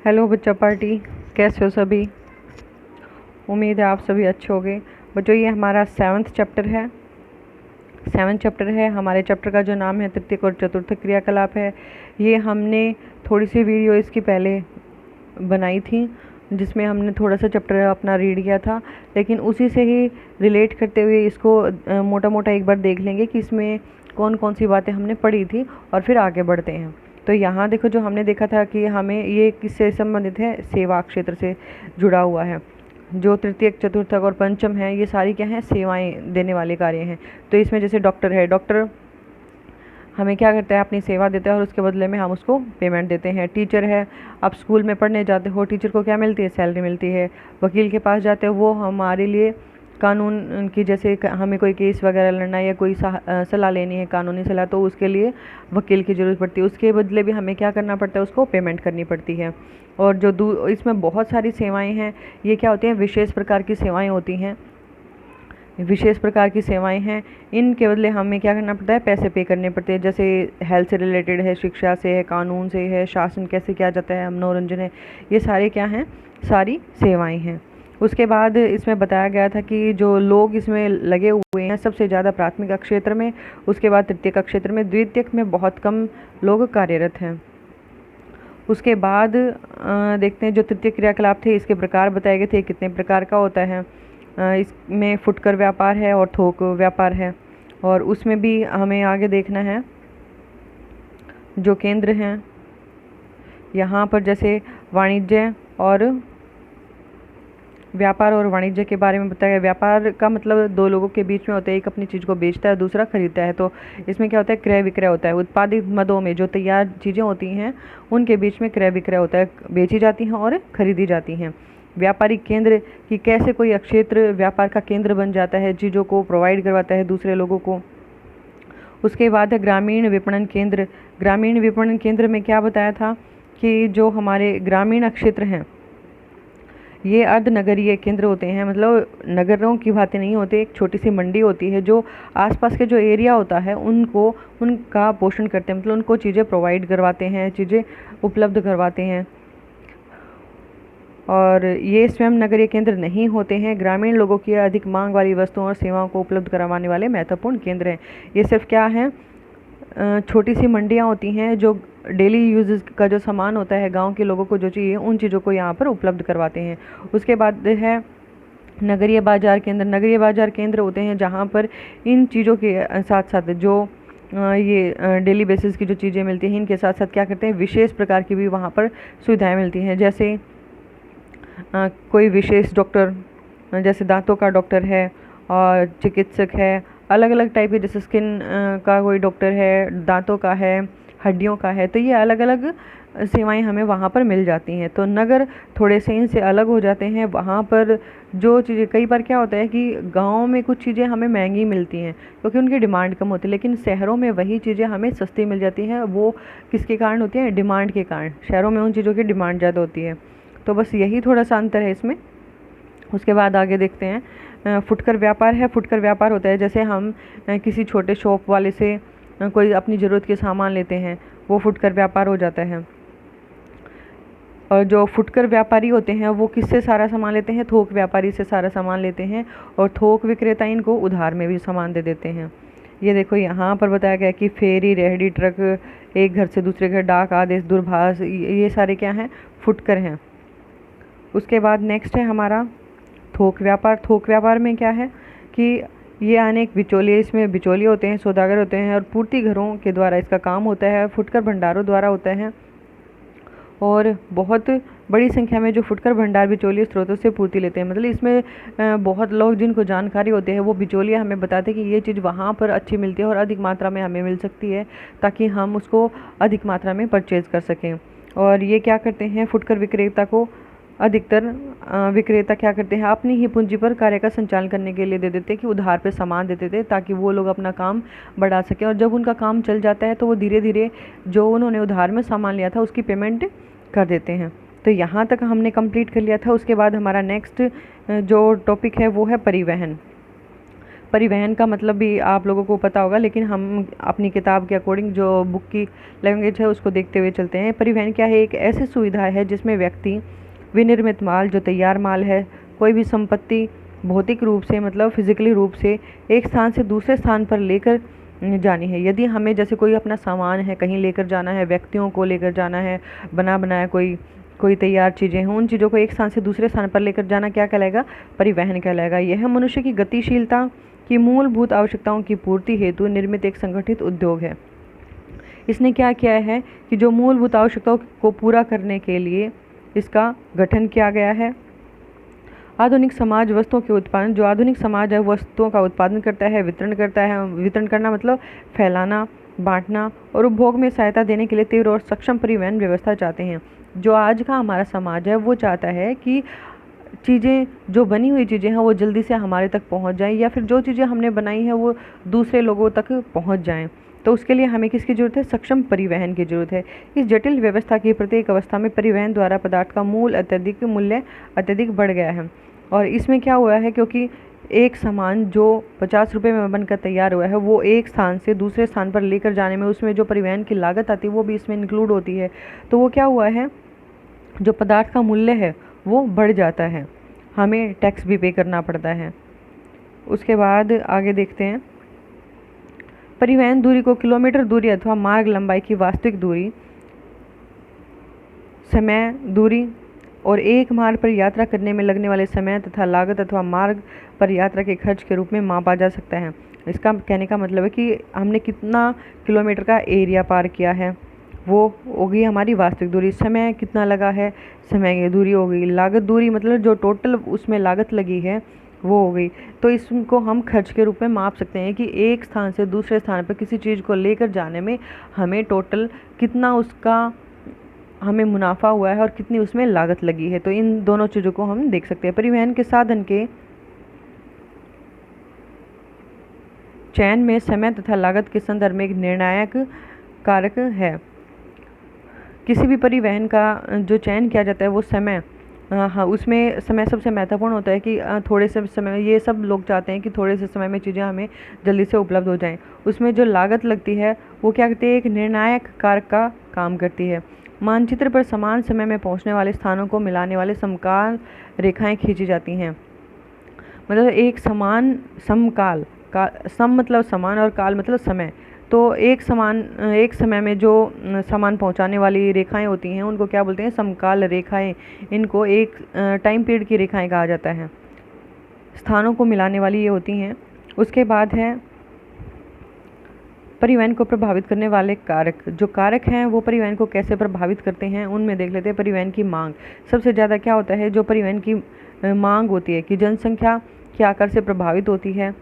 Hello बच्चा party, कैसे हो सभी। उम्मीद है आप सभी अच्छे होंगे। बच्चों, ये हमारा सेवन्थ चैप्टर है। हमारे चैप्टर का जो नाम है तृतीयक और चतुर्थ क्रियाकलाप है। ये हमने थोड़ी सी वीडियो इसकी पहले बनाई थी, जिसमें हमने थोड़ा सा चैप्टर अपना रीड किया था, लेकिन उसी से ही रिलेट करते हुए इसको मोटा मोटा एक बार देख लेंगे कि इसमें कौन कौन सी बातें हमने पढ़ी थी, और फिर आगे बढ़ते हैं। तो यहाँ देखो, जो हमने देखा था कि हमें ये किससे संबंधित है, सेवा क्षेत्र से जुड़ा हुआ है। जो तृतीयक, चतुर्थक और पंचम है, ये सारी क्या हैं, सेवाएं देने वाले कार्य हैं। तो इसमें जैसे डॉक्टर है, डॉक्टर हमें क्या करता है, अपनी सेवा देता है और उसके बदले में हम उसको पेमेंट देते हैं। टीचर है, आप स्कूल में पढ़ने जाते हो, टीचर को क्या मिलती है, सैलरी मिलती है। वकील के पास जाते हो, वो हमारे लिए कानून की, जैसे हमें कोई केस वगैरह लड़ना है या कोई सलाह लेनी है, कानूनी सलाह, तो उसके लिए वकील की ज़रूरत पड़ती है। उसके बदले भी हमें क्या करना पड़ता है, उसको पेमेंट करनी पड़ती है। और जो इसमें बहुत सारी सेवाएं हैं, ये क्या होती हैं, विशेष प्रकार की सेवाएं होती हैं। विशेष प्रकार की सेवाएं हैं, इनके बदले हमें क्या करना पड़ता है, पैसे पे करने पड़ते हैं। जैसे हेल्थ से रिलेटेड है, शिक्षा से है, कानून से है, शासन कैसे किया जाता है, मनोरंजन है, ये सारे क्या हैं, सारी सेवाएं हैं। उसके बाद इसमें बताया गया था कि जो लोग इसमें लगे हुए हैं सबसे ज़्यादा प्राथमिक क्षेत्र में, उसके बाद तृतीयक क्षेत्र में, द्वितीयक में बहुत कम लोग कार्यरत हैं। उसके बाद देखते हैं जो तृतीय क्रियाकलाप थे, इसके प्रकार बताए गए थे, कितने प्रकार का होता है। इसमें फुटकर व्यापार है और थोक व्यापार है, और उसमें भी हमें आगे देखना है जो केंद्र हैं यहाँ पर, जैसे वाणिज्य और व्यापार और वाणिज्य के बारे में बताया गया। व्यापार का मतलब दो लोगों के बीच में होता है, एक अपनी चीज़ को बेचता है, दूसरा खरीदता है। तो इसमें क्या होता है, क्रय विक्रय होता है। उत्पादित मदों में जो तैयार चीज़ें होती हैं, उनके बीच में क्रय विक्रय होता है, बेची जाती हैं और खरीदी जाती हैं। व्यापारिक केंद्र कि कैसे कोई क्षेत्र व्यापार का केंद्र बन जाता है, चीज़ों को प्रोवाइड करवाता है दूसरे लोगों को। उसके बाद है ग्रामीण विपणन केंद्र। ग्रामीण विपणन केंद्र में क्या बताया था कि जो हमारे ग्रामीण क्षेत्र हैं, ये अर्ध नगरीय केंद्र होते हैं, मतलब नगरों की भांति नहीं होते। एक छोटी सी मंडी होती है जो आसपास के जो एरिया होता है उनका पोषण करते हैं, मतलब उनको चीज़ें प्रोवाइड करवाते हैं, चीज़ें उपलब्ध करवाते हैं। और ये स्वयं नगरीय केंद्र नहीं होते हैं, ग्रामीण लोगों की अधिक मांग वाली वस्तुओं और सेवाओं को उपलब्ध करवाने वाले महत्वपूर्ण केंद्र हैं। ये सिर्फ क्या हैं, छोटी सी मंडियाँ होती हैं जो डेली यूजेस का जो सामान होता है, गांव के लोगों को जो चाहिए, उन चीज़ों को यहाँ पर उपलब्ध करवाते हैं। उसके बाद है नगरीय बाजार केंद्र। नगरीय बाजार केंद्र होते हैं जहाँ पर इन चीज़ों के साथ साथ जो ये डेली बेसिस की जो चीज़ें मिलती हैं, इनके साथ साथ क्या करते हैं, विशेष प्रकार की भी वहाँ पर सुविधाएँ मिलती हैं। जैसे कोई विशेष डॉक्टर, जैसे दांतों का डॉक्टर है और चिकित्सक है, अलग अलग टाइप के, जैसे स्किन का कोई डॉक्टर है, दांतों का है, हड्डियों का है, तो ये अलग अलग सेवाएं हमें वहाँ पर मिल जाती हैं। तो नगर थोड़े से इनसे अलग हो जाते हैं। वहाँ पर जो चीज़ें, कई बार क्या होता है कि गाँव में कुछ चीज़ें हमें महंगी मिलती हैं क्योंकि उनकी डिमांड कम होती है, लेकिन शहरों में वही चीज़ें हमें सस्ती मिल जाती हैं। वो किसके कारण होती हैं, डिमांड के कारण। शहरों में उन चीज़ों की डिमांड ज़्यादा होती है। तो बस यही थोड़ा सा अंतर है इसमें। उसके बाद आगे देखते हैं, फुटकर व्यापार है। फुटकर व्यापार होता है जैसे हम किसी छोटे शॉप वाले से कोई अपनी ज़रूरत के सामान लेते हैं, वो फुटकर व्यापार हो जाता है। और जो फुटकर व्यापारी होते हैं वो किससे सारा सामान लेते हैं, थोक व्यापारी से सारा सामान लेते हैं, और थोक विक्रेता इनको उधार में भी सामान दे देते हैं। ये देखो यहाँ पर बताया गया कि फेरी, रेहड़ी, ट्रक, एक घर से दूसरे घर, डाक आदेश, दूरभाष, ये सारे क्या हैं, फुटकर हैं। उसके बाद नेक्स्ट है हमारा थोक व्यापार। थोक व्यापार में क्या है कि ये अनेक बिचौलिए, इसमें बिचौलिए होते हैं, सौदागर होते हैं, और पूर्ति घरों के द्वारा इसका काम होता है, फुटकर भंडारों द्वारा होता है। और बहुत बड़ी संख्या में जो फुटकर भंडार बिचौलिए स्रोतों से पूर्ति लेते हैं, मतलब इसमें बहुत लोग जिनको जानकारी होते हैं वो बिचौलिए हमें बताते हैं कि ये चीज़ वहाँ पर अच्छी मिलती है और अधिक मात्रा में हमें मिल सकती है, ताकि हम उसको अधिक मात्रा में परचेज़ कर सकें। और ये क्या करते हैं, फुटकर विक्रेता को अधिकतर विक्रेता क्या करते हैं, अपनी ही पूंजी पर कार्य का संचालन करने के लिए दे देते हैं, कि उधार पे सामान देते थे ताकि वो लोग अपना काम बढ़ा सकें। और जब उनका काम चल जाता है तो वो धीरे धीरे जो उन्होंने उधार में सामान लिया था उसकी पेमेंट कर देते हैं। तो यहाँ तक हमने कंप्लीट कर लिया था। उसके बाद हमारा नेक्स्ट जो टॉपिक है वो है परिवहन। परिवहन का मतलब भी आप लोगों को पता होगा, लेकिन हम अपनी किताब के अकॉर्डिंग जो बुक की लैंग्वेज है उसको देखते हुए चलते हैं। परिवहन क्या है? एक ऐसी सुविधा है जिसमें व्यक्ति, विनिर्मित माल जो तैयार माल है, कोई भी संपत्ति भौतिक रूप से मतलब फिजिकली रूप से एक स्थान से दूसरे स्थान पर लेकर जानी है। यदि हमें जैसे कोई अपना सामान है कहीं लेकर जाना है, व्यक्तियों को लेकर जाना है, बना बनाया कोई कोई तैयार चीज़ें हैं, उन चीज़ों को एक स्थान से दूसरे स्थान पर लेकर जाना क्या कहलाएगा? परिवहन कहलाएगा। यह मनुष्य की गतिशीलता की मूलभूत आवश्यकताओं की पूर्ति हेतु निर्मित एक संगठित उद्योग है। इसने क्या किया है कि जो मूलभूत आवश्यकताओं को पूरा करने के लिए इसका गठन किया गया है। आधुनिक समाज वस्तुओं के उत्पादन, जो आधुनिक समाज है वस्तुओं का उत्पादन करता है, वितरण करता है। वितरण करना मतलब फैलाना, बांटना और उपभोग में सहायता देने के लिए तीव्र और सक्षम परिवहन व्यवस्था चाहते हैं। जो आज का हमारा समाज है वो चाहता है कि चीज़ें, जो बनी हुई चीज़ें हैं वो जल्दी से हमारे तक पहुंच जाएं, या फिर जो चीज़ें हमने बनाई हैं वो दूसरे लोगों तक पहुंच जाएं। तो उसके लिए हमें किसकी ज़रूरत है? सक्षम परिवहन की ज़रूरत है। इस जटिल व्यवस्था की प्रत्येक अवस्था में परिवहन द्वारा पदार्थ का मूल्य अत्यधिक बढ़ गया है। और इसमें क्या हुआ है, क्योंकि एक सामान जो 50 रुपये में बनकर तैयार हुआ है वो एक स्थान से दूसरे स्थान पर लेकर जाने में उसमें जो परिवहन की लागत आती है वो भी इसमें इंक्लूड होती है। तो वो क्या हुआ है, जो पदार्थ का मूल्य है वो बढ़ जाता है, हमें टैक्स भी पे करना पड़ता है। उसके बाद आगे देखते हैं, परिवहन दूरी को किलोमीटर दूरी अथवा मार्ग लंबाई की वास्तविक दूरी, समय, दूरी और एक मार्ग पर यात्रा करने में लगने वाले समय तथा लागत अथवा मार्ग पर यात्रा के खर्च के रूप में मापा जा सकता है। इसका कहने का मतलब है कि हमने कितना किलोमीटर का एरिया पार किया है, वो होगी हमारी वास्तविक दूरी। समय कितना लगा है, समय की दूरी हो गई। लागत दूरी मतलब जो टोटल उसमें लागत लगी है वो हो गई। तो इसको हम खर्च के रूप में माप सकते हैं कि एक स्थान से दूसरे स्थान पर किसी चीज़ को लेकर जाने में हमें टोटल कितना उसका हमें मुनाफा हुआ है और कितनी उसमें लागत लगी है। तो इन दोनों चीज़ों को हम देख सकते हैं। परिवहन के साधन के चयन में समय तथा लागत के संदर्भ में एक निर्णायक कारक है। किसी भी परिवहन का जो चयन किया जाता है वो समय, हाँ उसमें समय सबसे महत्वपूर्ण होता है कि थोड़े से समय, ये सब लोग चाहते हैं कि थोड़े से समय में चीज़ें हमें जल्दी से उपलब्ध हो जाएं। उसमें जो लागत लगती है वो क्या करती है? एक निर्णायक कारक का काम करती है। मानचित्र पर समान समय में पहुंचने वाले स्थानों को मिलाने वाले समकाल रेखाएं खींची जाती हैं। मतलब एक समान समकाल का, सम मतलब समान और काल मतलब समय। तो एक समय में जो सामान पहुंचाने वाली रेखाएं होती हैं उनको क्या बोलते हैं? समकाल रेखाएं। इनको एक टाइम पीरियड की रेखाएं कहा जाता है। स्थानों को मिलाने वाली ये होती हैं। उसके बाद है परिवहन को प्रभावित करने वाले कारक। जो कारक हैं वो परिवहन को कैसे प्रभावित करते हैं उनमें देख लेते हैं। परिवहन की मांग, सबसे ज़्यादा क्या होता है? जो परिवहन की मांग होती है कि जनसंख्या के आकार से प्रभावित होती है।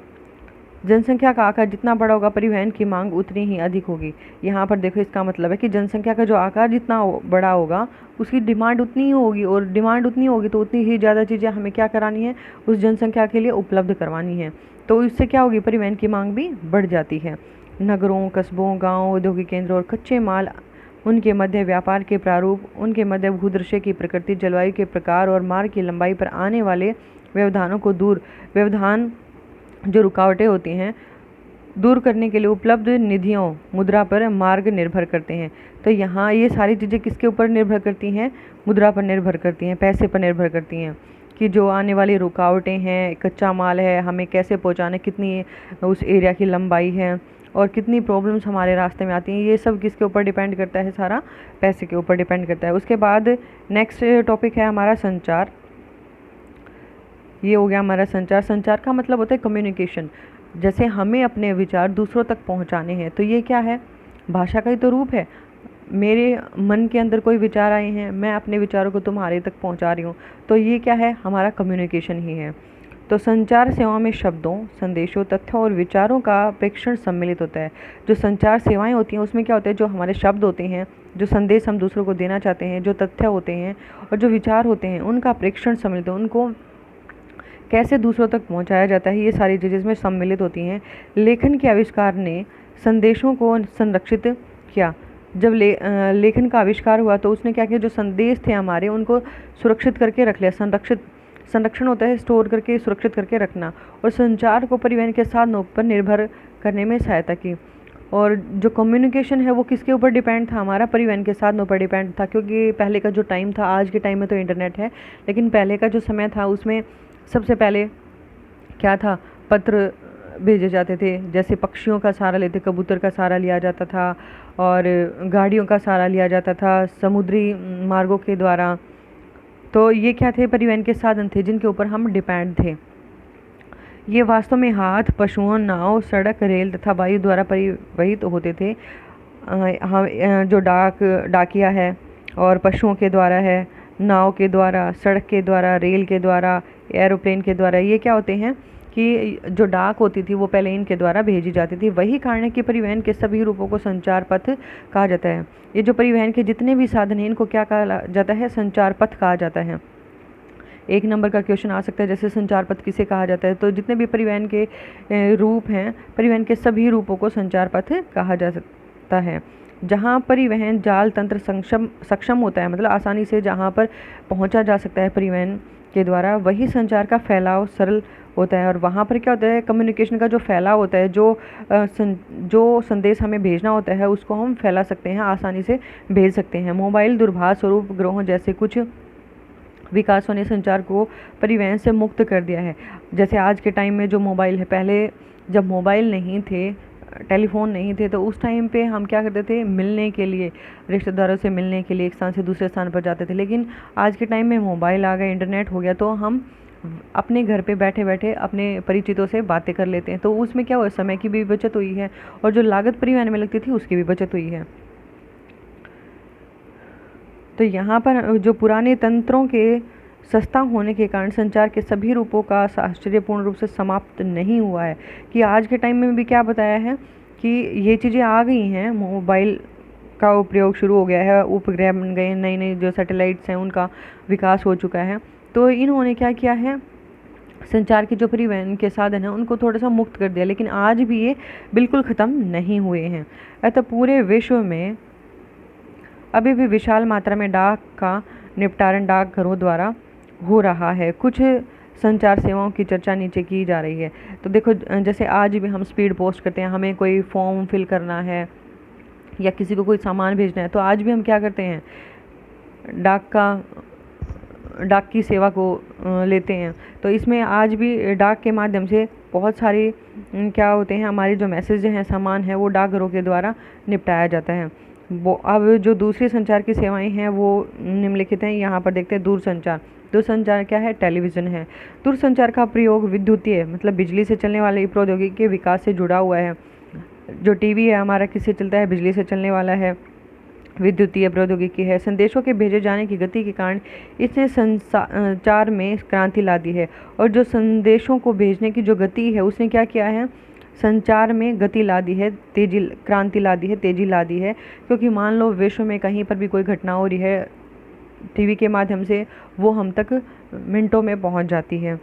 जनसंख्या का आकार जितना बड़ा होगा परिवहन की मांग उतनी ही अधिक होगी। यहाँ पर देखो इसका मतलब है कि जनसंख्या का जो आकार जितना बड़ा होगा उसकी डिमांड उतनी ही होगी, और डिमांड उतनी होगी तो उतनी ही ज़्यादा चीज़ें हमें क्या करानी है? उस जनसंख्या के लिए उपलब्ध करवानी है। तो इससे क्या होगी? परिवहन की मांग भी बढ़ जाती है। नगरों, कस्बों, गाँव, औद्योगिक केंद्र और कच्चे माल, उनके मध्य व्यापार के प्रारूप, उनके मध्य भूदृश्य की प्रकृति, जलवायु के प्रकार और मार्ग की लंबाई पर आने वाले व्यवधानों को व्यवधान जो रुकावटें होती हैं दूर करने के लिए उपलब्ध निधियों, मुद्रा पर मार्ग निर्भर करते हैं। तो यहाँ ये सारी चीज़ें किसके ऊपर निर्भर करती हैं? मुद्रा पर निर्भर करती हैं, पैसे पर निर्भर करती हैं कि जो आने वाली रुकावटें हैं, कच्चा माल है, हमें कैसे पहुँचाना, कितनी उस एरिया की लंबाई है और कितनी प्रॉब्लम्स हमारे रास्ते में आती हैं, ये सब किसके ऊपर डिपेंड करता है? सारा पैसे के ऊपर डिपेंड करता है। उसके बाद नेक्स्ट टॉपिक है हमारा संचार। ये हो गया हमारा संचार। संचार का मतलब होता है कम्युनिकेशन। जैसे हमें अपने विचार दूसरों तक पहुंचाने हैं, तो ये क्या है? भाषा का ही तो रूप है। मेरे मन के अंदर कोई विचार आए हैं, मैं अपने विचारों को तुम्हारे तक पहुंचा रही हूँ, तो ये क्या है? हमारा कम्युनिकेशन ही है। तो संचार सेवा में शब्दों, संदेशों, तथ्यों और विचारों का प्रेषण सम्मिलित होता है। जो संचार सेवाएं होती हैं उसमें क्या होता है? जो हमारे शब्द होते हैं, जो संदेश हम दूसरों को देना चाहते हैं, जो तथ्य होते हैं और जो विचार होते हैं, उनका प्रेषण सम्मिलित है। उनको कैसे दूसरों तक पहुंचाया जाता है, ये सारी चीज़ें इसमें सम्मिलित होती हैं। लेखन के आविष्कार ने संदेशों को संरक्षित किया। जब लेखन का आविष्कार हुआ तो उसने क्या किया? जो संदेश थे हमारे उनको सुरक्षित करके रख लिया, संरक्षण होता है स्टोर करके सुरक्षित करके रखना, और संचार को परिवहन के साधनों पर निर्भर करने में सहायता की। और जो कम्युनिकेशन है वो किसके ऊपर डिपेंड था, हमारा परिवहन के साधनों पर डिपेंड था, क्योंकि पहले का जो टाइम था, आज के टाइम में तो इंटरनेट है, लेकिन पहले का जो समय था उसमें सबसे पहले क्या था, पत्र भेजे जाते थे। जैसे पक्षियों का सहारा लेते, कबूतर का सहारा लिया जाता था, और गाड़ियों का सहारा लिया जाता था समुद्री मार्गों के द्वारा। तो ये क्या थे, परिवहन के साधन थे जिनके ऊपर हम डिपेंड थे। ये वास्तव में हाथ, पशुओं, नाव, सड़क, रेल तथा वायु द्वारा परिवहित होते थे। हम जो डाकिया है और पशुओं के द्वारा है, नाव के द्वारा, सड़क के द्वारा, रेल के द्वारा, एरोप्लेन के द्वारा, ये क्या होते हैं कि जो डाक होती थी वो पहले इनके द्वारा भेजी जाती थी। वही कारण है कि परिवहन के सभी रूपों को संचार पथ कहा जाता है। ये जो परिवहन के जितने भी साधन हैं इनको क्या कहा जाता है, संचार पथ कहा जाता है। एक नंबर का क्वेश्चन आ सकता है, जैसे संचार पथ किसे कहा जाता है, तो जितने भी परिवहन के रूप हैं, परिवहन के सभी रूपों को संचार पथ कहा जा सकता है। जहाँ परिवहन जाल तंत्र सक्षम होता है, मतलब आसानी से जहाँ पर पहुँचा जा सकता है परिवहन के द्वारा, वही संचार का फैलाव सरल होता है। और वहाँ पर क्या होता है, कम्युनिकेशन का जो फैलाव होता है, जो संदेश हमें भेजना होता है उसको हम फैला सकते हैं, आसानी से भेज सकते हैं। मोबाइल, दूरभाष और उपग्रहों जैसे कुछ विकासों ने संचार को परिवहन से मुक्त कर दिया है। जैसे आज के टाइम में जो मोबाइल है, पहले जब मोबाइल नहीं थे, टेलीफोन नहीं थे, तो उस टाइम पे हम क्या करते थे, मिलने के लिए, रिश्तेदारों से मिलने के लिए एक स्थान से दूसरे स्थान पर जाते थे। लेकिन आज के टाइम में मोबाइल आ गए, इंटरनेट हो गया, तो हम अपने घर पे बैठे बैठे अपने परिचितों से बातें कर लेते हैं। तो उसमें क्या हुआ, समय की भी बचत हुई है, और जो लागत परिवहन में लगती थी उसकी भी बचत हुई है। तो यहाँ पर जो पुराने तंत्रों के सस्ता होने के कारण संचार के सभी रूपों का आश्चर्यपूर्ण रूप से समाप्त नहीं हुआ है। कि आज के टाइम में भी क्या बताया है कि ये चीज़ें आ गई हैं, मोबाइल का उपयोग शुरू हो गया है, उपग्रह बन गए, नई नई जो सैटेलाइट्स हैं उनका विकास हो चुका है। तो इन्होंने क्या किया है, संचार के जो परिवहन के साधन हैं उनको थोड़ा सा मुक्त कर दिया, लेकिन आज भी ये बिल्कुल ख़त्म नहीं हुए हैं। अतः पूरे विश्व में अभी भी विशाल मात्रा में डाक का निपटारण डाकघरों द्वारा हो रहा है। कुछ संचार सेवाओं की चर्चा नीचे की जा रही है। तो देखो, जैसे आज भी हम स्पीड पोस्ट करते हैं, हमें कोई फॉर्म फिल करना है या किसी को कोई सामान भेजना है, तो आज भी हम क्या करते हैं, डाक की सेवा को लेते हैं। तो इसमें आज भी डाक के माध्यम से बहुत सारी क्या होते हैं, हमारे जो मैसेज हैं, सामान है, वो डाकघरों के द्वारा निपटाया जाता है। वो अब जो दूसरी संचार की सेवाएं हैं वो निम्नलिखित हैं। यहाँ पर देखते हैं दूरसंचार। दूरसंचार क्या है, टेलीविज़न है। दूरसंचार का प्रयोग विद्युतीय मतलब बिजली से चलने वाले प्रौद्योगिकी के विकास से जुड़ा हुआ है। जो टीवी है हमारा किससे चलता है, बिजली से चलने वाला है, विद्युतीय प्रौद्योगिकी है। संदेशों के भेजे जाने की गति के कारण इसने संचार में क्रांति ला दी है। और जो संदेशों को भेजने की जो गति है उसने क्या किया है, संचार में गति ला दी है, क्रांति ला दी है, तेजी ला दी है। क्योंकि मान लो विश्व में कहीं पर भी कोई घटना हो रही है, टीवी के माध्यम से वो हम तक मिनटों में पहुंच जाती है।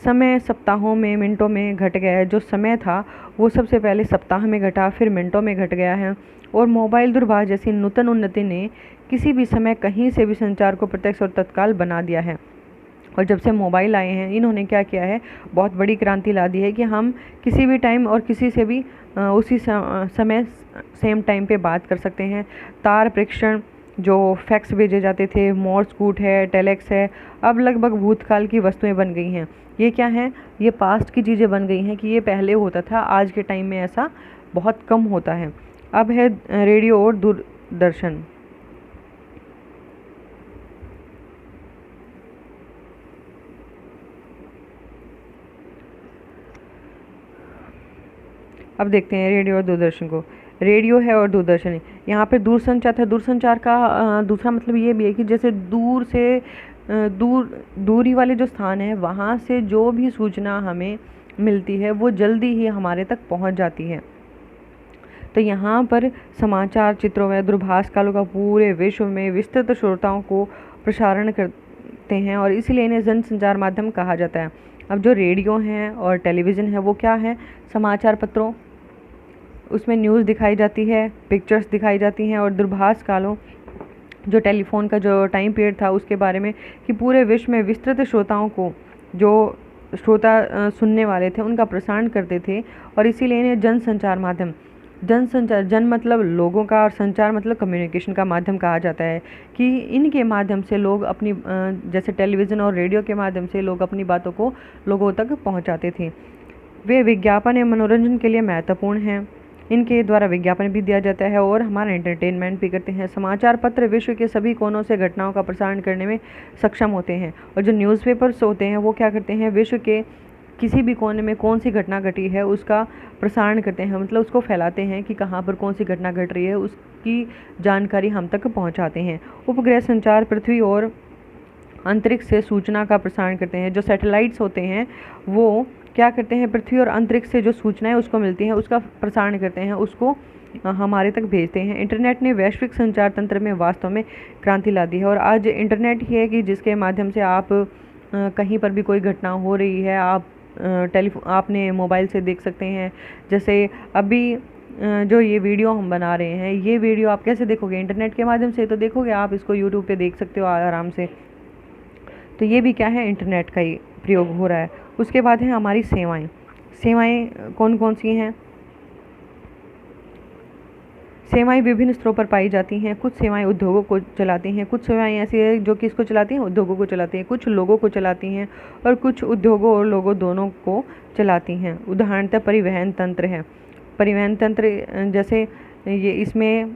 समय सप्ताहों में, मिनटों में घट गया है। जो समय था वो सबसे पहले सप्ताह में घटा, फिर मिनटों में घट गया है। और मोबाइल, दूरभाष जैसी नूतन उन्नति ने किसी भी समय कहीं से भी संचार को प्रत्यक्ष और तत्काल बना दिया है। और जब से मोबाइल आए हैं इन्होंने क्या किया है, बहुत बड़ी क्रांति ला दी है कि हम किसी भी टाइम और किसी से भी उसी समय सेम टाइम पे बात कर सकते हैं। तार प्रेषण, जो फैक्स भेजे जाते थे, मोर्स कोड है, टेलेक्स है, अब लगभग भूतकाल की वस्तुएं बन गई हैं। ये क्या हैं, ये पास्ट की चीज़ें बन गई हैं कि ये पहले होता था, आज के टाइम में ऐसा बहुत कम होता है। अब है रेडियो और दूरदर्शन। अब देखते हैं रेडियो और दूरदर्शन को। रेडियो है और दूरदर्शन है। यहाँ पे दूरसंचार था। दूरसंचार का दूसरा मतलब ये भी है कि जैसे दूर से दूरी वाले जो स्थान है वहाँ से जो भी सूचना हमें मिलती है वो जल्दी ही हमारे तक पहुँच जाती है। तो यहाँ पर समाचार, चित्रों व दूरभाष कालों का पूरे विश्व में विस्तृत श्रोताओं को प्रसारण करते हैं और इसीलिए इन्हें जनसंचार माध्यम कहा जाता है। अब जो रेडियो हैं और टेलीविज़न है वो क्या है, समाचार पत्रों, उसमें न्यूज़ दिखाई जाती है, पिक्चर्स दिखाई जाती हैं। और दूरभाष कालों, जो टेलीफोन का जो टाइम पीरियड था उसके बारे में कि पूरे विश्व में विस्तृत श्रोताओं को जो श्रोता सुनने वाले थे उनका प्रसारण करते थे। और इसीलिए इन्हें जनसंचार माध्यम, जनसंचार, जन मतलब लोगों का और संचार मतलब कम्युनिकेशन का माध्यम कहा जाता है, कि इनके माध्यम से लोग अपनी जैसे टेलीविज़न और रेडियो के माध्यम से लोग अपनी बातों को लोगों तक पहुंचाते थे। वे विज्ञापन एवं मनोरंजन के लिए महत्वपूर्ण हैं। इनके द्वारा विज्ञापन भी दिया जाता है और हमारा एंटरटेनमेंट भी करते हैं। समाचार पत्र विश्व के सभी कोनों से घटनाओं का प्रसारण करने में सक्षम होते हैं। और जो न्यूज़पेपर्स होते हैं वो क्या करते हैं, विश्व के किसी भी कोने में कौन सी घटना घटी है उसका प्रसारण करते हैं, मतलब उसको फैलाते हैं कि कहाँ पर कौन सी घटना घट रही है, उसकी जानकारी हम तक पहुँचाते हैं। उपग्रह संचार पृथ्वी और अंतरिक्ष से सूचना का प्रसारण करते हैं। जो सैटेलाइट्स होते हैं वो क्या करते हैं, पृथ्वी और अंतरिक्ष से जो सूचनाएं उसको मिलती हैं उसका प्रसारण करते हैं, उसको हमारे तक भेजते हैं। इंटरनेट ने वैश्विक संचार तंत्र में वास्तव में क्रांति ला दी है। और आज इंटरनेट ही है कि जिसके माध्यम से आप कहीं पर भी कोई घटना हो रही है, आप आपने मोबाइल से देख सकते हैं। जैसे अभी जो ये वीडियो हम बना रहे हैं, ये वीडियो आप कैसे देखोगे, इंटरनेट के माध्यम से तो देखोगे, आप इसको यूट्यूब पे देख सकते हो आराम से। तो ये भी क्या है, इंटरनेट का ही प्रयोग हो रहा है। उसके बाद है हमारी सेवाएं। सेवाएं कौन कौन सी हैं? सेवाएं विभिन्न स्तरों पर पाई जाती हैं। कुछ सेवाएं उद्योगों को चलाती हैं, कुछ सेवाएं ऐसी है जो किसको चलाती हैं, उद्योगों को चलाती हैं, कुछ लोगों को चलाती हैं और कुछ उद्योगों और लोगों दोनों को चलाती हैं। उदाहरणतः परिवहन तंत्र है। परिवहन तंत्र जैसे ये, इसमें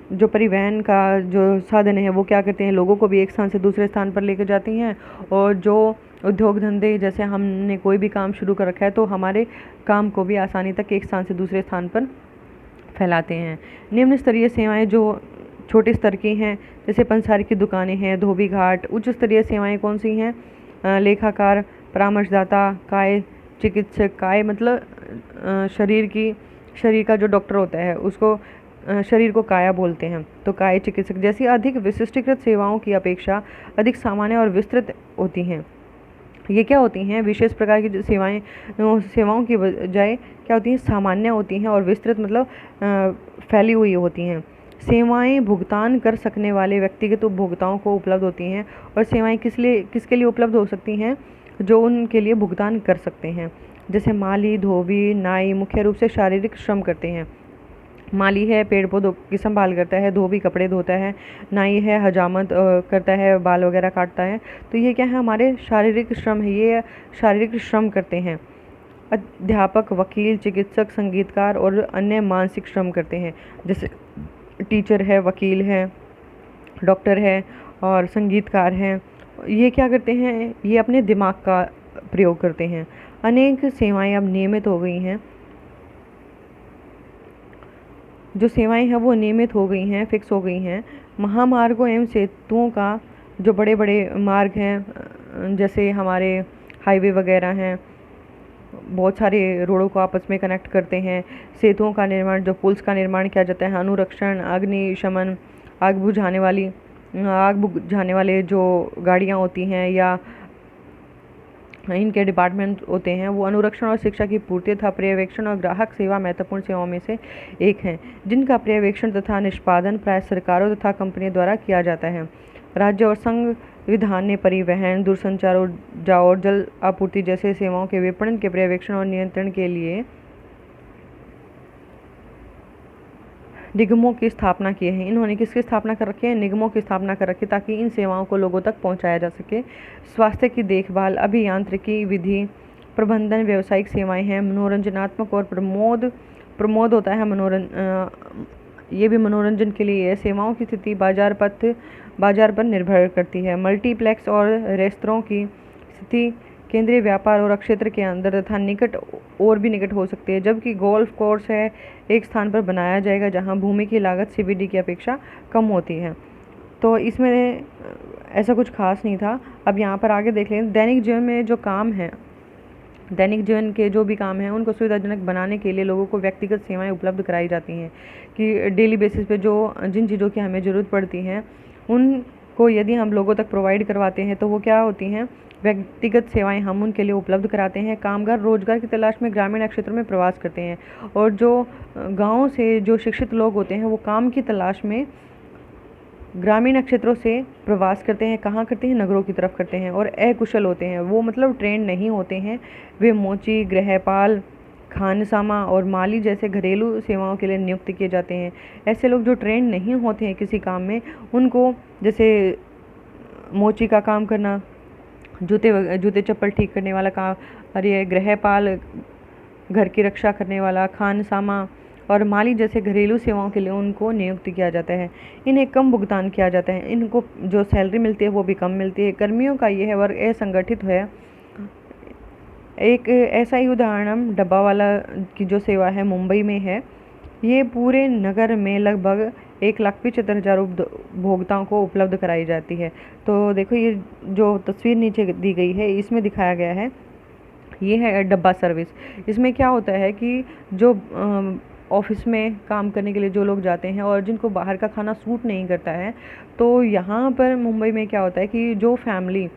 जो परिवहन का जो साधन है वो क्या करते हैं, लोगों को भी एक स्थान से दूसरे स्थान पर लेकर जाती हैं। और जो उद्योग धंधे, जैसे हमने कोई भी काम शुरू कर रखा है तो हमारे काम को भी आसानी तक एक स्थान से दूसरे स्थान पर फैलाते हैं। निम्न स्तरीय सेवाएं जो छोटे स्तर की हैं, जैसे पंसारी की दुकानें हैं, धोबी घाट। उच्च स्तरीय सेवाएं कौन सी हैं? लेखाकार, परामर्शदाता, काय चिकित्सक। काय मतलब शरीर का जो डॉक्टर होता है उसको शरीर को काया बोलते हैं, तो काय चिकित्सक जैसी अधिक विशिष्टीकृत सेवाओं की अपेक्षा अधिक सामान्य और विस्तृत होती हैं। ये क्या होती हैं, विशेष प्रकार की जो सेवाओं की बजाय क्या होती हैं, सामान्य होती हैं और विस्तृत मतलब फैली हुई होती हैं। सेवाएं भुगतान कर सकने वाले व्यक्तिगत उपभोक्ताओं को उपलब्ध होती हैं। और सेवाएं किसके लिए उपलब्ध हो सकती हैं, जो उनके लिए भुगतान कर सकते हैं। जैसे माली, धोबी, नाई मुख्य रूप से शारीरिक श्रम करते हैं। माली है, पेड़ पौधों की संभाल करता है। धोबी कपड़े धोता है। नाई है, हजामत करता है, बाल वगैरह काटता है। तो ये क्या है, हमारे शारीरिक श्रम है, ये शारीरिक श्रम करते हैं। अध्यापक, वकील, चिकित्सक, संगीतकार और अन्य मानसिक श्रम करते हैं। जैसे टीचर है, वकील है, डॉक्टर है और संगीतकार हैं। ये क्या करते हैं, ये अपने दिमाग का प्रयोग करते हैं। अनेक सेवाएं अब नियमित हो गई हैं। जो सेवाएं हैं वो नियमित हो गई हैं, फिक्स हो गई हैं। महामार्गों एवं सेतुओं का, जो बड़े बड़े मार्ग हैं जैसे हमारे हाईवे वगैरह हैं, बहुत सारे रोडों को आपस में कनेक्ट करते हैं। सेतुओं का निर्माण, जो पुल्स का निर्माण किया जाता है। अनुरक्षण, अग्निशमन, आग बुझाने वाले जो गाड़ियाँ होती हैं या इनके डिपार्टमेंट होते हैं, वो अनुरक्षण और शिक्षा की पूर्ति तथा पर्यवेक्षण और ग्राहक सेवा महत्वपूर्ण सेवाओं में से एक हैं, जिनका पर्यवेक्षण तथा निष्पादन प्राय सरकारों तथा कंपनियों द्वारा किया जाता है। राज्य और संविधान ने परिवहन, दूरसंचार, ऊर्जा और जल आपूर्ति जैसे सेवाओं के विपणन के पर्यवेक्षण और नियंत्रण के लिए निगमों की स्थापना की है। इन्होंने किसकी स्थापना कर रखी है, निगमों की स्थापना कर रखी है, ताकि इन सेवाओं को लोगों तक पहुंचाया जा सके। स्वास्थ्य की देखभाल, अभियांत्रिकी, विधि प्रबंधन, व्यावसायिक सेवाएं हैं। मनोरंजनात्मक और प्रमोद होता है ये भी मनोरंजन के लिए है। सेवाओं की स्थिति बाजार पर निर्भर करती है। मल्टीप्लेक्स और रेस्तरां की स्थिति केंद्रीय व्यापार और क्षेत्र के अंदर तथा निकट हो सकती है। जबकि गोल्फ कोर्स है, एक स्थान पर बनाया जाएगा जहां भूमि की लागत सीबीडी की अपेक्षा कम होती है। तो इसमें ऐसा कुछ खास नहीं था। अब यहाँ पर आगे देख लें, दैनिक जीवन में जो काम है, दैनिक जीवन के जो भी काम हैं उनको सुविधाजनक बनाने के लिए लोगों को व्यक्तिगत सेवाएं उपलब्ध कराई जाती हैं, कि डेली बेसिस पे जिन चीज़ों की हमें ज़रूरत पड़ती है उनको यदि हम लोगों तक प्रोवाइड करवाते हैं तो वो क्या होती हैं, व्यक्तिगत सेवाएं हम उनके लिए उपलब्ध कराते हैं। कामगार रोजगार की तलाश में ग्रामीण क्षेत्रों में प्रवास करते हैं, और जो गाँव से जो शिक्षित लोग होते हैं वो काम की तलाश में ग्रामीण क्षेत्रों से प्रवास करते हैं, कहाँ करते हैं, नगरों की तरफ करते हैं। और अकुशल होते हैं, वो मतलब ट्रेंड नहीं होते हैं, वे मोची, गृहपाल, खानसामा और माली जैसे घरेलू सेवाओं के लिए नियुक्त किए जाते हैं। ऐसे लोग जो ट्रेंड नहीं होते हैं किसी काम में, उनको जैसे मोची का काम करना, जूते चप्पल ठीक करने वाला काम, कार्य, गृहपाल घर की रक्षा करने वाला, खानसामा और माली जैसे घरेलू सेवाओं के लिए उनको नियुक्त किया जाता है। इन्हें कम भुगतान किया जाता है, इनको जो सैलरी मिलती है वो भी कम मिलती है। कर्मियों का यह वर्ग असंगठित है। एक ऐसा ही उदाहरण डब्बा वाला की जो सेवा है मुंबई में है। ये पूरे नगर में लगभग 1,75,000 उपभोक्ताओं को उपलब्ध कराई जाती है। तो देखो, ये जो तस्वीर नीचे दी गई है इसमें दिखाया गया है, ये है डब्बा सर्विस। इसमें क्या होता है कि जो ऑफिस में काम करने के लिए जो लोग जाते हैं और जिनको बाहर का खाना सूट नहीं करता है, तो यहाँ पर मुंबई में क्या होता है कि जो फैमिली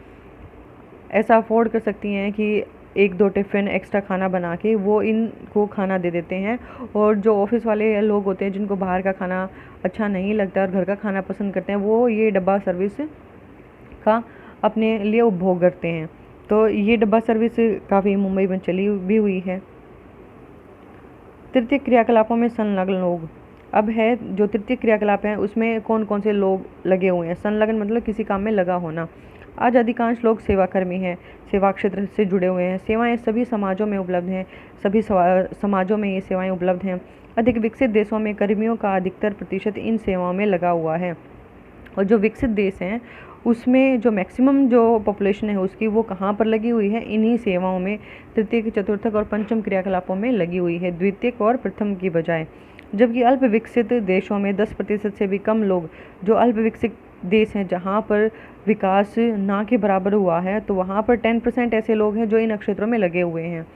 ऐसा अफोर्ड कर सकती हैं कि 1-2 टिफ़िन एक्स्ट्रा खाना बना के वो इनको खाना दे देते हैं। और जो ऑफिस वाले लोग होते हैं जिनको बाहर का खाना अच्छा नहीं लगता और घर का खाना पसंद करते हैं, वो ये डब्बा सर्विस का अपने लिए उपभोग करते हैं। तो ये डब्बा सर्विस काफ़ी मुंबई में चली भी हुई है। तृतीय क्रियाकलापों में संलग्न लोग। अब है जो तृतीय क्रियाकलाप हैं उसमें कौन कौन से लोग लगे हुए हैं। संलग्न मतलब किसी काम में लगा होना। आज अधिकांश लोग सेवाकर्मी हैं, सेवा क्षेत्र से जुड़े हुए हैं। सेवाएं सभी समाजों में उपलब्ध हैं, सभी समाजों में ये सेवाएं उपलब्ध हैं। अधिक विकसित देशों में कर्मियों का अधिकतर प्रतिशत इन सेवाओं में लगा हुआ है। और जो विकसित देश हैं उसमें जो मैक्सिमम जो पॉपुलेशन है उसकी वो कहाँ पर लगी हुई है, इन्हीं सेवाओं में तृतीयक, चतुर्थक और पंचम क्रियाकलापों में लगी हुई है, द्वितीयक और प्रथम की बजाय। जबकि अल्प विकसित देशों में 10% से भी कम लोग, जो अल्प विकसित देश हैं जहाँ पर विकास ना के बराबर हुआ है, तो वहाँ पर 10% ऐसे लोग हैं जो इन क्षेत्रों में लगे हुए हैं।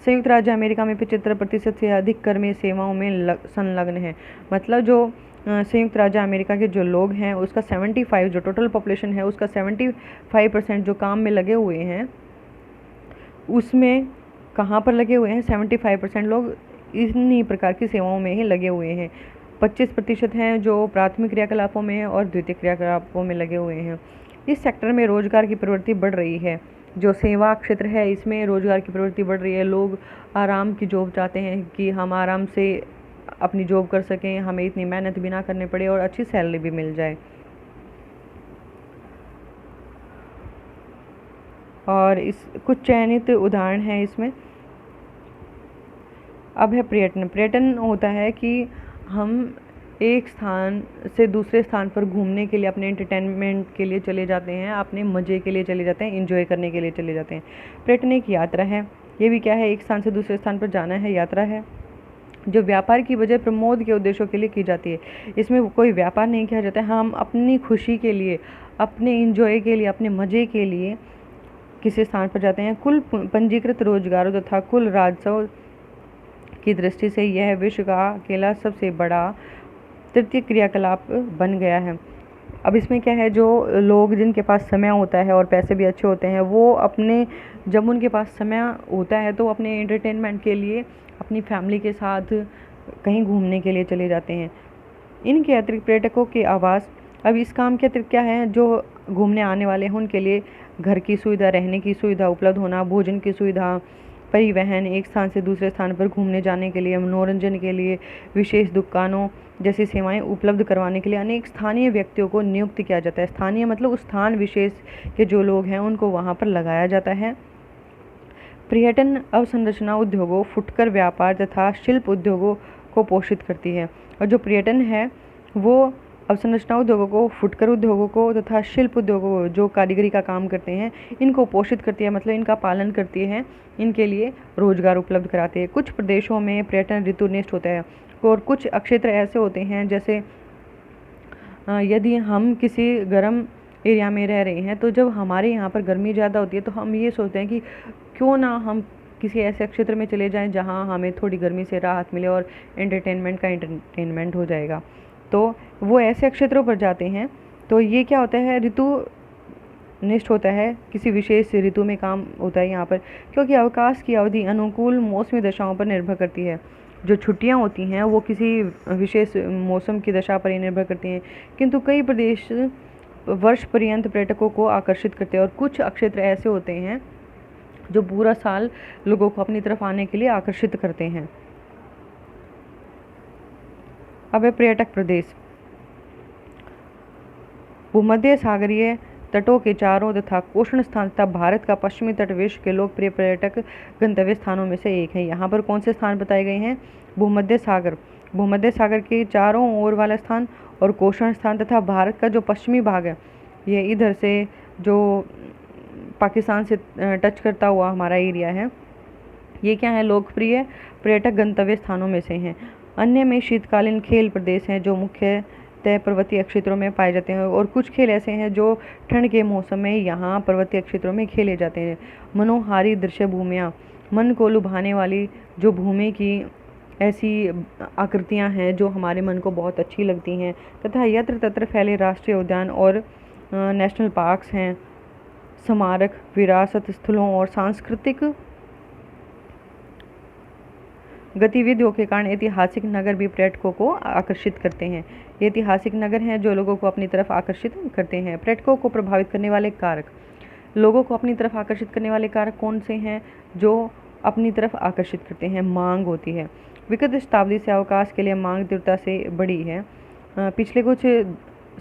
संयुक्त राज्य अमेरिका में 75% से अधिक कर्मी सेवाओं में संलग्न हैं। मतलब जो संयुक्त राज्य अमेरिका के जो लोग हैं उसका 75, जो टोटल पॉपुलेशन है उसका 75% जो काम में लगे हुए हैं, उसमें कहाँ पर लगे हुए हैं, 75% लोग इन्हीं प्रकार की सेवाओं में ही लगे हुए हैं। 25% हैं जो प्राथमिक क्रियाकलापों में और द्वितीय क्रियाकलापों में लगे हुए हैं। इस सेक्टर में रोजगार की प्रवृत्ति बढ़ रही है। जो सेवा क्षेत्र है इसमें रोजगार की प्रवृत्ति बढ़ रही है। लोग आराम की जॉब चाहते हैं कि हम आराम से अपनी जॉब कर सकें, हमें इतनी मेहनत भी ना करनी पड़े और अच्छी सैलरी भी मिल जाए। और इस कुछ चयनित उदाहरण हैं इसमें। अब है पर्यटन। पर्यटन होता है कि हम एक स्थान से दूसरे स्थान पर घूमने के लिए, अपने एंटरटेनमेंट के लिए चले जाते हैं, अपने मज़े के लिए चले जाते हैं, एंजॉय करने के लिए चले जाते हैं। पर्यटन एक यात्रा है। ये भी क्या है, एक स्थान से दूसरे स्थान पर जाना है, यात्रा है, जो व्यापार की बजाय प्रमोद के उद्देश्यों के लिए की जाती है। इसमें कोई व्यापार नहीं किया जाता है, हम अपनी खुशी के लिए, अपने एंजॉय के लिए, अपने मज़े के लिए किसी स्थान पर जाते हैं। कुल पंजीकृत रोजगारों तथा कुल राजस्व की दृष्टि से यह विश्व का अकेला सबसे बड़ा तृतीय क्रियाकलाप बन गया है। अब इसमें क्या है, जो लोग जिनके पास समय होता है और पैसे भी अच्छे होते हैं, वो अपने, जब उनके पास समय होता है तो अपने एंटरटेनमेंट के लिए अपनी फैमिली के साथ कहीं घूमने के लिए चले जाते हैं। इनके अतिरिक्त पर्यटकों के आवास। अब इस काम के अतिरिक्त क्या है, जो घूमने आने वाले हैं उनके लिए घर की सुविधा, रहने की सुविधा उपलब्ध होना, भोजन की सुविधा, परिवहन, एक स्थान से दूसरे स्थान पर घूमने जाने के लिए, मनोरंजन के लिए विशेष दुकानों जैसी सेवाएं उपलब्ध करवाने के लिए अनेक स्थानीय व्यक्तियों को नियुक्त किया जाता है। स्थानीय मतलब उस स्थान विशेष के जो लोग हैं उनको वहाँ पर लगाया जाता है। पर्यटन अवसंरचना उद्योगों, फुटकर व्यापार तथा शिल्प उद्योगों को पोषित करती है। और जो पर्यटन है वो अवसंरचना उद्योगों को, फुटकर उद्योगों को तथा शिल्प उद्योगों को, जो कारीगरी का काम करते हैं, इनको पोषित करती है, मतलब इनका पालन करती है, इनके लिए रोजगार उपलब्ध कराती है। कुछ प्रदेशों में पर्यटन ऋतुनिष्ठ होता है और कुछ क्षेत्र ऐसे होते हैं, जैसे यदि हम किसी गर्म एरिया में रह रहे हैं तो जब हमारे यहाँ पर गर्मी ज़्यादा होती है तो हम ये सोचते हैं कि क्यों ना हम किसी ऐसे क्षेत्र में चले जाएं जहाँ हमें थोड़ी गर्मी से राहत मिले और एंटरटेनमेंट हो जाएगा। तो वो ऐसे क्षेत्रों पर जाते हैं। तो ये क्या होता है, ऋतु निष्ठ होता है, किसी विशेष ऋतु में काम होता है यहाँ पर, क्योंकि अवकाश की अवधि अनुकूल मौसमी दशाओं पर निर्भर करती है। जो छुट्टियां होती हैं वो किसी विशेष मौसम की दशा पर ही निर्भर करती हैं, किंतु कई प्रदेश वर्ष पर्यंत पर्यटकों को आकर्षित करते हैं और कुछ क्षेत्र ऐसे होते हैं जो पूरा साल लोगों को अपनी तरफ आने के लिए आकर्षित करते हैं। अब है पर्यटक प्रदेश। भूमध्य सागरीय तटों के चारों तथा कोषण स्थान तथा भारत का पश्चिमी तट विश्व के लोकप्रिय पर्यटक गंतव्य स्थानों में से एक है। यहाँ पर कौन से स्थान बताए गए हैं? भूमध्य सागर के चारों ओर वाला स्थान और कोषण स्थान तथा भारत का जो पश्चिमी भाग है, ये इधर से जो पाकिस्तान से टच करता हुआ हमारा एरिया है, ये क्या है? लोकप्रिय पर्यटक गंतव्य स्थानों में से हैं। अन्य में शीतकालीन खेल प्रदेश हैं जो मुख्यतः पर्वतीय क्षेत्रों में पाए जाते हैं, और कुछ खेल ऐसे हैं जो ठंड के मौसम में यहाँ पर्वतीय क्षेत्रों में खेले जाते हैं। मनोहारी दृश्य भूमियाँ, मन को लुभाने वाली जो भूमि की ऐसी आकृतियाँ हैं जो हमारे मन को बहुत अच्छी लगती हैं, तथा यत्र तत्र फैले राष्ट्रीय उद्यान और नेशनल पार्क्स हैं। स्मारक, विरासत स्थलों और सांस्कृतिक गतिविधियों के कारण ऐतिहासिक नगर भी पर्यटकों को आकर्षित करते हैं। ये ऐतिहासिक नगर हैं जो लोगों को अपनी तरफ आकर्षित करते हैं। पर्यटकों को प्रभावित करने वाले कारक, लोगों को अपनी तरफ आकर्षित करने वाले कारक कौन से हैं जो अपनी तरफ आकर्षित करते हैं? मांग होती है। विगत शताब्दी से अवकाश के लिए मांग तीव्रता से बढ़ी है। पिछले कुछ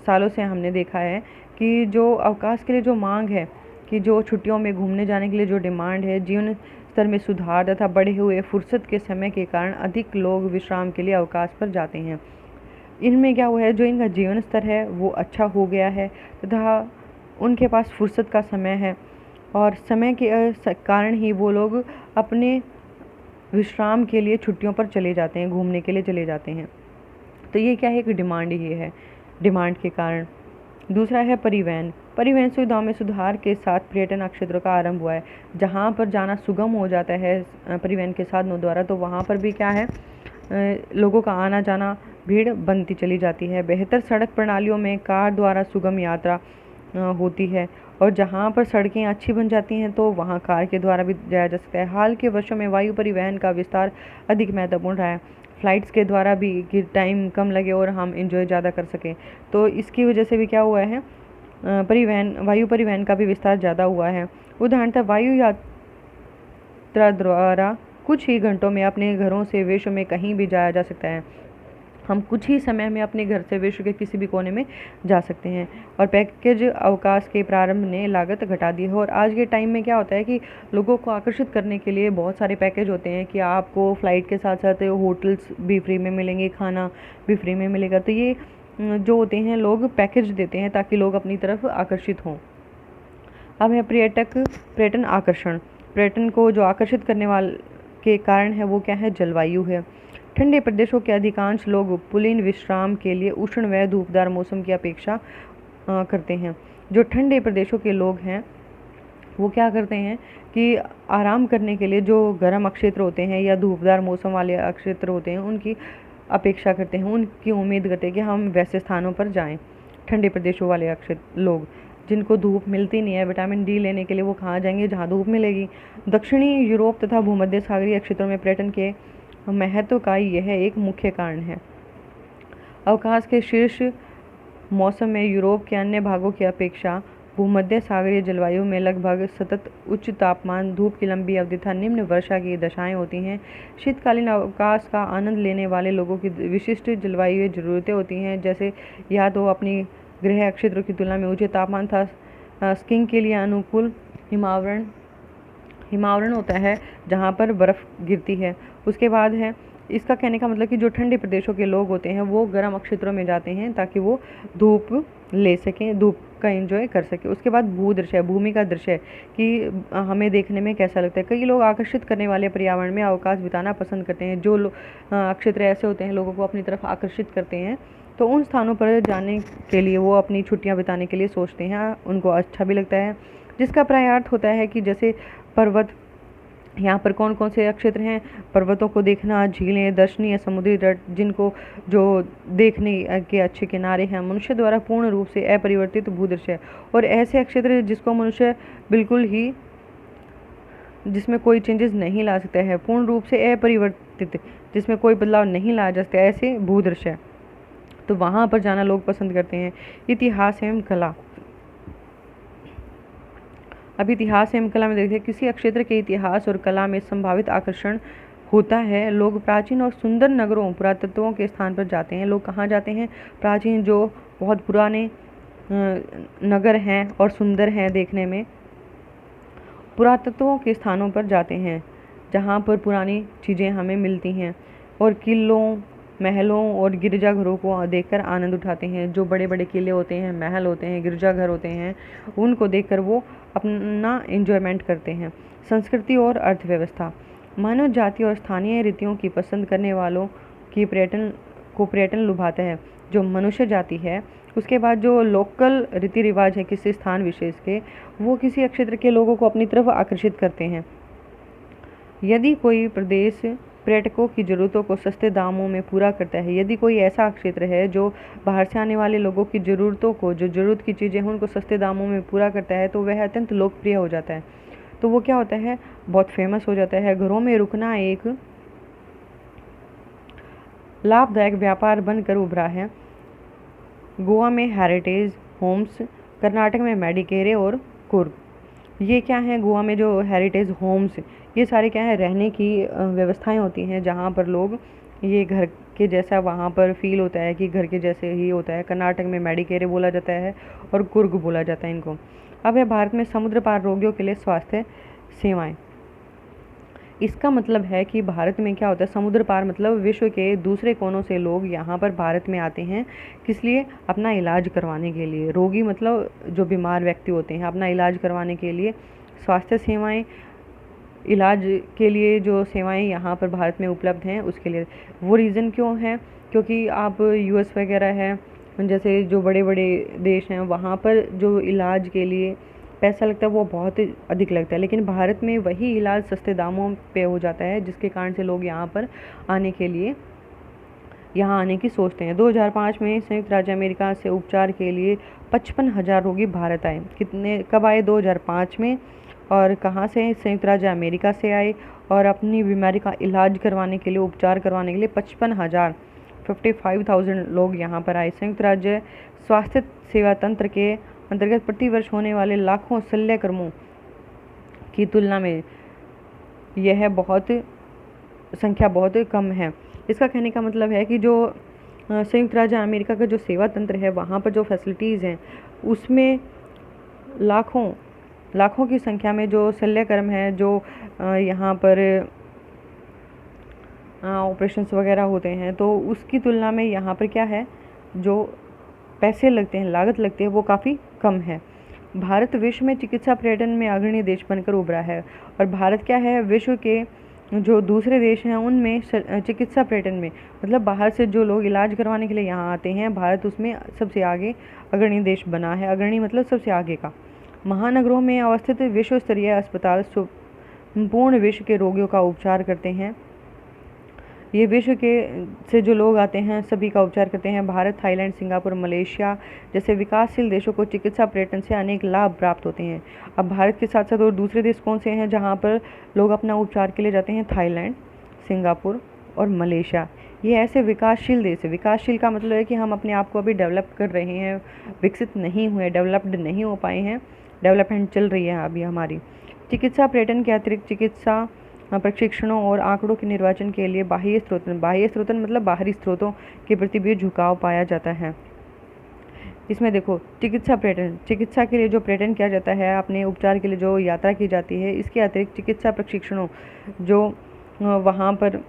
सालों से हमने देखा है कि जो अवकाश के लिए जो मांग है, कि जो छुट्टियों में घूमने जाने के लिए जो डिमांड है, जीवन स्तर में सुधार तथा बढ़े हुए फुर्सत के समय के कारण अधिक लोग विश्राम के लिए अवकाश पर जाते हैं। इनमें क्या हुआ है, जो इनका जीवन स्तर है वो अच्छा हो गया है तथा उनके पास फुर्सत का समय है, और समय के कारण ही वो लोग अपने विश्राम के लिए छुट्टियों पर चले जाते हैं, घूमने के लिए चले जाते हैं। तो ये क्या है? एक डिमांड ही है, डिमांड के कारण। दूसरा है परिवहन सुविधाओं में सुधार के साथ पर्यटन क्षेत्रों का आरंभ हुआ है। जहाँ पर जाना सुगम हो जाता है परिवहन के साधनों द्वारा, तो वहाँ पर भी क्या है, लोगों का आना जाना भीड़ बनती चली जाती है। बेहतर सड़क प्रणालियों में कार द्वारा सुगम यात्रा होती है, और जहाँ पर सड़कें अच्छी बन जाती हैं तो वहाँ कार के द्वारा भी जाया जा सकता है। हाल के वर्षों में वायु परिवहन का विस्तार अधिक महत्वपूर्ण रहा है। फ्लाइट्स के द्वारा भी कि टाइम कम लगे और हम इंजॉय ज़्यादा कर सकें, तो इसकी वजह से भी क्या हुआ है, वायु परिवहन का भी विस्तार ज़्यादा हुआ है। उदाहरणतः वायु यात्रा द्वारा कुछ ही घंटों में अपने घरों से विश्व में कहीं भी जाया जा सकता है। हम कुछ ही समय में अपने घर से विश्व के किसी भी कोने में जा सकते हैं। और पैकेज अवकाश के प्रारंभ ने लागत घटा दी है। और आज के टाइम में क्या होता है कि लोगों को आकर्षित करने के लिए बहुत सारे पैकेज होते हैं कि आपको फ़्लाइट के साथ साथ होटल्स भी फ्री में मिलेंगे, खाना भी फ्री में मिलेगा। तो ये जो होते हैं लोग पैकेज देते हैं ताकि लोग अपनी तरफ आकर्षित हों। अब है पर्यटन आकर्षण। पर्यटन को जो आकर्षित करने वाले के कारण है वो क्या है? जलवायु है। ठंडे प्रदेशों के अधिकांश लोग पुलिन विश्राम के लिए उष्ण व धूपदार मौसम की अपेक्षा करते हैं। जो ठंडे प्रदेशों के लोग हैं वो क्या करते हैं कि आराम करने के लिए जो गर्म क्षेत्र होते हैं या धूपदार मौसम वाले क्षेत्र होते हैं उनकी अपेक्षा करते हैं, उनकी उम्मीद करते हैं कि हम वैसे स्थानों पर जाएं। ठंडे प्रदेशों वाले लोग जिनको धूप मिलती नहीं है, विटामिन डी लेने के लिए वो कहाँ जाएंगे? जहाँ धूप मिलेगी। दक्षिणी यूरोप तथा भूमध्य सागरीय क्षेत्रों में पर्यटन के महत्व का यह एक मुख्य कारण है। अवकाश के शीर्ष मौसम में यूरोप के अन्य भागों की अपेक्षा भूमध्य सागरीय जलवायु में लगभग सतत उच्च तापमान, धूप की लंबी अवधि तथा निम्न वर्षा की दशाएं होती हैं। शीतकालीन अवकाश का आनंद लेने वाले लोगों की विशिष्ट जलवायु ज़रूरतें होती हैं, जैसे या तो अपनी गृह क्षेत्रों की तुलना में ऊंचे तापमान था स्कीइंग के लिए अनुकूल हिमावरण होता है जहाँ पर बर्फ़ गिरती है। उसके बाद है, इसका कहने का मतलब कि जो ठंडे प्रदेशों के लोग होते हैं वो गर्म क्षेत्रों में जाते हैं ताकि वो धूप ले सकें, धूप का एंजॉय कर सकें। उसके बाद भूदृश्य, भूमि का दृश्य कि हमें देखने में कैसा लगता है। कई लोग आकर्षित करने वाले पर्यावरण में अवकाश बिताना पसंद करते हैं। जो क्षेत्र ऐसे होते हैं लोगों को अपनी तरफ आकर्षित करते हैं, तो उन स्थानों पर जाने के लिए वो अपनी छुट्टियाँ बिताने के लिए सोचते हैं, उनको अच्छा भी लगता है। जिसका प्रायार्थ होता है कि जैसे पर्वत, यहाँ पर कौन कौन से क्षेत्र हैं? पर्वतों को देखना, झीलें, दर्शनीय समुद्री तट जिनको जो देखने के अच्छे किनारे हैं, मनुष्य द्वारा पूर्ण रूप से अपरिवर्तित भूदृश्य, और ऐसे क्षेत्र जिसको मनुष्य बिल्कुल ही, जिसमें कोई चेंजेस नहीं ला सकता है, पूर्ण रूप से अपरिवर्तित अपरिवर्तित, जिसमें कोई बदलाव नहीं लाया जा सकता, ऐसे भूदृश्य, तो वहाँ पर जाना लोग पसंद करते हैं। इतिहास एवं कला। अब इतिहास एवं कला में देखते हैं, किसी क्षेत्र के इतिहास और कला में संभावित आकर्षण होता है। लोग प्राचीन और सुंदर नगरों, पुरातत्वों के स्थान पर जाते हैं। लोग कहाँ जाते हैं? प्राचीन जो बहुत पुराने नगर हैं और सुंदर हैं देखने में, पुरातत्वों के स्थानों पर जाते हैं जहाँ पर पुरानी चीज़ें हमें मिलती हैं, और किलों, महलों और गिरजाघरों को देखकर आनंद उठाते हैं। जो बड़े बड़े किले होते हैं, महल होते हैं, गिरजाघर होते हैं, उनको देखकर वो अपना एंजॉयमेंट करते हैं। संस्कृति और अर्थव्यवस्था। मानव जाति और स्थानीय रीतियों की पसंद करने वालों की पर्यटन लुभाता है। जो मनुष्य जाति है, उसके बाद जो लोकल रीति रिवाज है किसी स्थान विशेष के, वो किसी क्षेत्र के लोगों को अपनी तरफ आकर्षित करते हैं। यदि कोई प्रदेश पर्यटकों की ज़रूरतों को सस्ते दामों में पूरा करता है, यदि कोई ऐसा क्षेत्र है जो बाहर से आने वाले लोगों की ज़रूरतों को, जो ज़रूरत की चीज़ें हैं उनको सस्ते दामों में पूरा करता है, तो वह अत्यंत लोकप्रिय हो जाता है। तो वो क्या होता है? बहुत फेमस हो जाता है। घरों में रुकना एक लाभदायक व्यापार बनकर उभरा है। गोवा में हेरिटेज होम्स, कर्नाटक में मेडिकेरे और कुर्ग, ये क्या है? गोवा में जो हेरिटेज होम्स, ये सारे क्या है? रहने की व्यवस्थाएं होती हैं जहाँ पर लोग, ये घर के जैसा वहाँ पर फील होता है कि घर के जैसे ही होता है। कर्नाटक में मेडिकेरे बोला जाता है और कुर्ग बोला जाता है इनको। अब है भारत में समुद्र पार रोगियों के लिए स्वास्थ्य सेवाएं। इसका मतलब है कि भारत में क्या होता है? समुद्र पार मतलब विश्व के दूसरे कोनों से लोग यहाँ पर भारत में आते हैं। किस लिए? अपना इलाज करवाने के लिए। रोगी मतलब जो बीमार व्यक्ति होते हैं, अपना इलाज करवाने के लिए। स्वास्थ्य सेवाएं, इलाज के लिए जो सेवाएं यहाँ पर भारत में उपलब्ध हैं उसके लिए। वो रीज़न क्यों है? क्योंकि आप यूएस वगैरह है, जैसे जो बड़े बड़े देश हैं, वहाँ पर जो इलाज के लिए पैसा लगता है वो बहुत अधिक लगता है, लेकिन भारत में वही इलाज सस्ते दामों पे हो जाता है, जिसके कारण से लोग यहाँ पर आने के लिए, यहाँ आने की सोचते हैं। 2005 में संयुक्त राज्य अमेरिका से उपचार के लिए 55,000 रोगी भारत आए। कितने कब आए? 2005 में। और कहाँ से? संयुक्त राज्य अमेरिका से आए, और अपनी बीमारी का इलाज करवाने के लिए, उपचार करवाने के लिए 55,000 लोग यहाँ पर आए। संयुक्त राज्य स्वास्थ्य सेवा तंत्र के अंतर्गत प्रतिवर्ष होने वाले लाखों शल्यकर्मों की तुलना में यह संख्या बहुत कम है। इसका कहने का मतलब है कि जो संयुक्त राज्य अमेरिका का जो सेवा तंत्र है, वहाँ पर जो फैसिलिटीज़ हैं उसमें लाखों की संख्या में जो शल्यकर्म है, जो यहाँ पर ऑपरेशंस वगैरह होते हैं, तो उसकी तुलना में यहाँ पर क्या है? जो पैसे लगते हैं, लागत लगती है, वो काफ़ी कम है। भारत विश्व में चिकित्सा पर्यटन में अग्रणी देश बनकर उभरा है। और भारत क्या है? विश्व के जो दूसरे देश हैं उनमें चिकित्सा पर्यटन में, मतलब बाहर से जो लोग इलाज करवाने के लिए यहाँ आते हैं, भारत उसमें सबसे आगे अग्रणी देश बना है। अग्रणी मतलब सबसे आगे का। महानगरों में अवस्थित विश्व स्तरीय अस्पताल संपूर्ण विश्व के रोगियों का उपचार करते हैं। ये विश्व के से जो लोग आते हैं सभी का उपचार करते हैं। भारत, थाईलैंड, सिंगापुर, मलेशिया जैसे विकासशील देशों को चिकित्सा पर्यटन से अनेक लाभ प्राप्त होते हैं। अब भारत के साथ साथ और दूसरे देश कौन से हैं जहाँ पर लोग अपना उपचार के लिए जाते हैं? थाईलैंड, सिंगापुर और मलेशिया। ये ऐसे विकासशील देश है। विकासशील का मतलब है कि हम अपने आप को अभी डेवलप कर रहे हैं, विकसित नहीं हुए, डेवलप्ड नहीं हो पाए हैं, डेवलपमेंट चल रही है अभी हमारी। चिकित्सा पर्यटन के अतिरिक्त चिकित्सा प्रशिक्षणों और आंकड़ों के निर्वाचन के लिए बाह्य स्रोतन मतलब बाहरी स्रोतों के प्रति भी झुकाव पाया जाता है। इसमें देखो, चिकित्सा के लिए जो पर्यटन किया जाता है, अपने उपचार के लिए जो यात्रा की जाती है, इसके अतिरिक्त चिकित्सा प्रशिक्षणों जो वहाँ पर,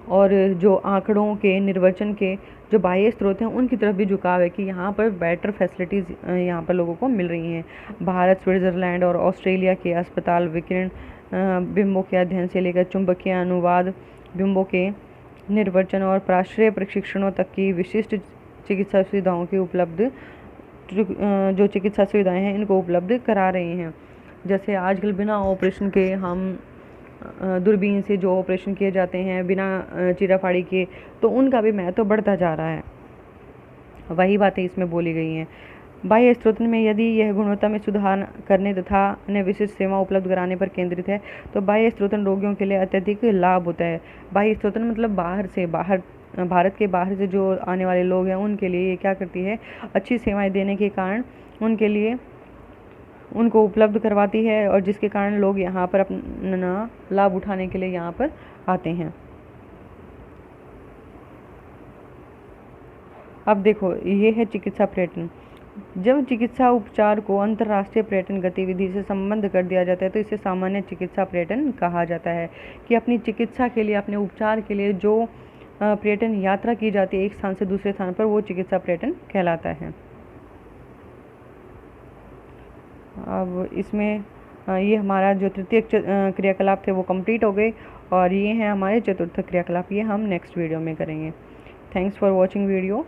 और जो आंकड़ों के निर्वाचन के जो बाह्य स्रोत हैं उनकी तरफ भी झुकाव है कि यहाँ पर बेटर फैसिलिटीज़ यहाँ पर लोगों को मिल रही हैं। भारत, स्विट्ज़रलैंड और ऑस्ट्रेलिया के अस्पताल विकिरण बिंबों के अध्ययन से लेकर चुंबकीय अनुवाद बिंबों के निर्वचन और प्राश्रय प्रशिक्षणों तक की विशिष्ट चिकित्सा सुविधाओं की जो चिकित्सा सुविधाएं हैं इनको उपलब्ध करा रही हैं। जैसे आजकल बिना ऑपरेशन के हम दूरबीन से जो ऑपरेशन किए जाते हैं बिना चीराफाड़ी के, तो उनका भी महत्व बढ़ता जा रहा है। वही बातें इसमें बोली गई हैं। बाह्य स्रोतन में यदि यह गुणवत्ता में सुधार करने तथा अन्य विशिष्ट सेवा उपलब्ध कराने पर केंद्रित है तो बाह्य स्रोतन रोगियों के लिए अत्यधिक लाभ होता है। बाह्य स्रोतन मतलब भारत के बाहर से जो आने वाले लोग हैं उनके लिए ये क्या करती है, अच्छी सेवाएं देने के कारण उनके लिए उनको उपलब्ध करवाती है और जिसके कारण लोग यहाँ पर अपना लाभ उठाने के लिए यहाँ पर आते हैं। अब देखो ये है चिकित्सा पर्यटन। जब चिकित्सा उपचार को अंतर्राष्ट्रीय पर्यटन गतिविधि से संबद्ध कर दिया जाता है तो इसे सामान्य चिकित्सा पर्यटन कहा जाता है। कि अपनी चिकित्सा के लिए, अपने उपचार के लिए जो पर्यटन यात्रा की जाती है एक स्थान से दूसरे स्थान पर, वो चिकित्सा पर्यटन कहलाता है। अब इसमें ये हमारा जो तृतीय क्रियाकलाप थे वो कंप्लीट हो गए और ये हैं हमारे चतुर्थ क्रियाकलाप, ये हम नेक्स्ट वीडियो में करेंगे। Thanks for watching video.